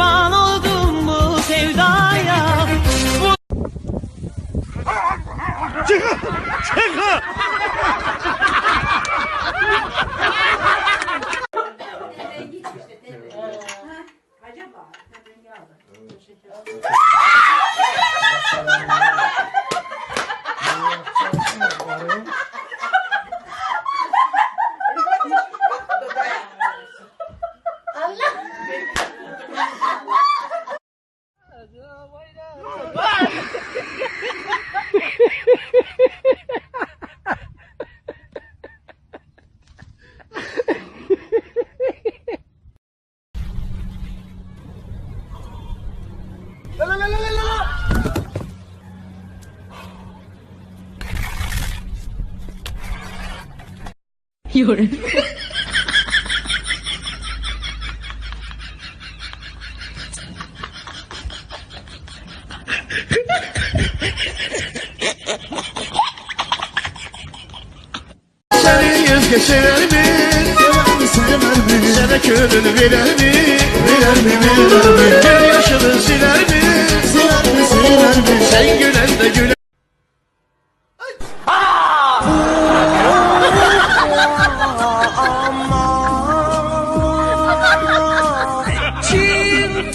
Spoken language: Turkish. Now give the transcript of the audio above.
pişman oldum bu sevdaya. Çıkın! Çıkın! Geçer mi? Sever mi? Sana gönül verer mi? Verer mi? Verer mi? Gül yaşını siler mi? Siler mi? Siler mi? Sen gülen de gülen. Çin